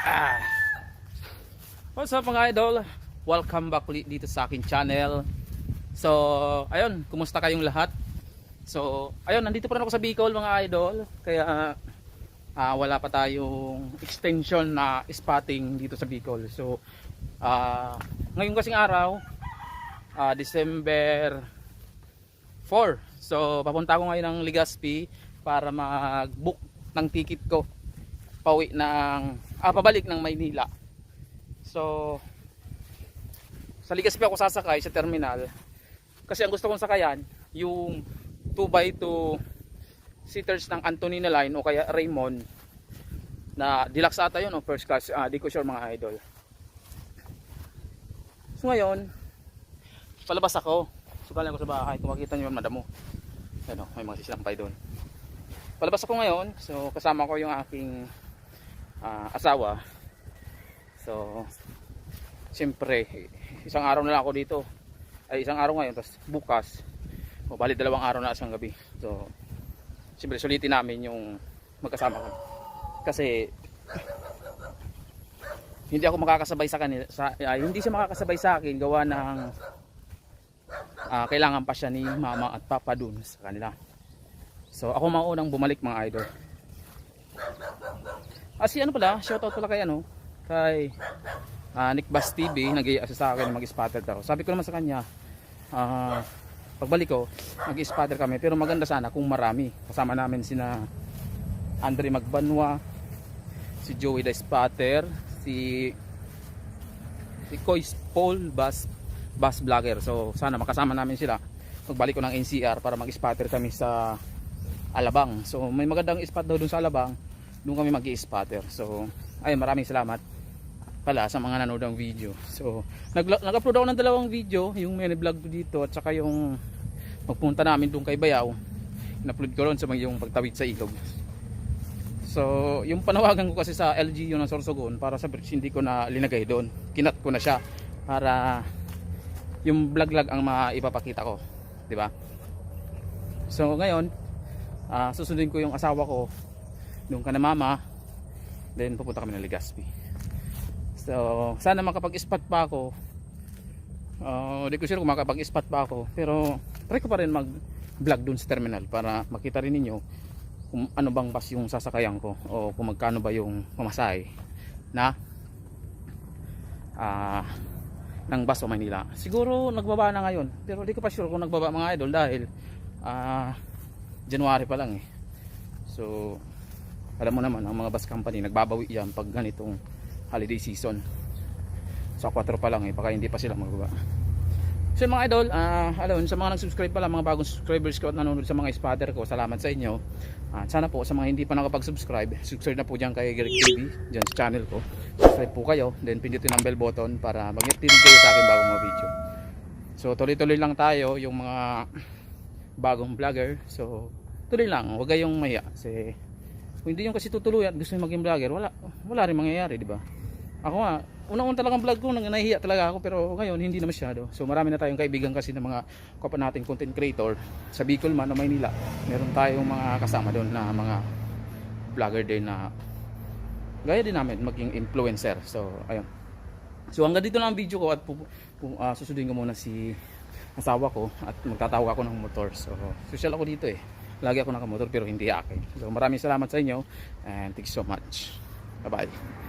Ah. What's up mga idol? Welcome back ulit dito sa akin channel. So, ayun, kumusta kayong lahat? So, ayun, nandito pa rin ako sa Bicol mga idol. Kaya wala pa tayong extension na spotting dito sa Bicol. So, ngayon kasing araw, December 4. So, papunta ako ngayon ng Legazpi para mag-book ng ticket ko pabalik ng Maynila. So, sa Legazpi ako sasakay sa terminal kasi ang gusto kong sakayan yung 2x2 seaters ng Antonina Line o kaya Raymond na deluxe ata yun o first class, di ko sure mga idol. So ngayon palabas ako, sukalan ko sa bahay. Kung makita nyo madamo, ano, may mga sisilampay doon. Palabas ako ngayon, so kasama ko yung aking asawa. So siyempre isang araw na lang ako dito, ay isang araw ngayon, tapos bukas o bali 2 araw na isang gabi. So siyempre sulitin namin yung magkasama ko kasi hindi ako makakasabay sa kanila, hindi siya makakasabay sa akin gawa ng kailangan pa siya ni mama at papa dun sa kanila. So ako maunang bumalik mga idol. Si ano pala, shoutout pala kay Nick Bass TV, nag-i-assist sa akin mag-spotter daw. Sabi ko naman sa kanya, pagbalik ko, mag-spotter kami, pero maganda sana kung marami. Kasama namin sina Andre Magbanwa, si Joey the Spotter, si Koy Paul Bass Vlogger. So sana makasama namin sila. Pagbalik ko ng NCR para mag-spotter kami sa Alabang. So may magandang spot daw dun sa Alabang. Doon kami mag-i-spotter. So ayun, maraming salamat pala sa mga nanood ng video. So nag-upload ako ng 2 video, yung mini vlog ko dito at saka yung magpunta namin doon kay Bayaw. In-upload ko ron sa yung pagtawid sa ilog. So yung panawagan ko kasi sa LGU ng Sorsogon para sa bridge, hindi ko na linagay doon. Kinat ko na siya para yung vlog ang maipapakita ko, di ba? So ngayon, susundin ko yung asawa ko doon ka na mama, then pupunta kami ng Legazpi. So sana makapag-spot pa ako. Di ko sure kung makapag-spot pa ako, pero try ko pa rin mag-vlog doon sa terminal para makita rin ninyo kung ano bang bus yung sasakayan ko o kung magkano ba yung pamasahe na ng bus o Manila. Siguro nagbaba na ngayon, pero di ko pa sure kung nagbaba mga idol dahil January pa lang eh. So alam mo naman ang mga bus company nagbabawi yan pag ganitong holiday season. So 4 pa lang eh, baka hindi pa sila magbaba. So mga idol, alam, sa mga nag-subscribe pala, mga bagong subscribers ko at nanonood sa mga spotter ko, salamat sa inyo. Sana po sa mga hindi pa nakapag-subscribe, subscribe na po dyan kay Greg TV, dyan sa channel ko. Subscribe po kayo, then pindutin ang bell button para mag-notify kayo sa akin bagong mga video. So tuloy-tuloy lang tayo yung mga bagong vlogger. So tuloy lang, huwag kayong mahiya kasi kung hindi yung kasi tutuluyan at gusto yung maging vlogger, wala rin mangyayari, di ba? Ako nga, unang-una talagang vlog ko, nahihiya talaga ako, pero ngayon hindi na masyado. So marami na tayong kaibigan kasi ng mga kapwa natin content creator sa Bicol man o Maynila. Meron tayong mga kasama doon na mga vlogger din na gaya din namin maging influencer. So ayun. So hanggang dito lang ang video ko at susundin ko muna si asawa ko at magtatawag ako ng motor. So social ako dito eh. Lagi ako nakamotor pero hindi akin. So maraming salamat sa inyo and thank you so much. Bye bye.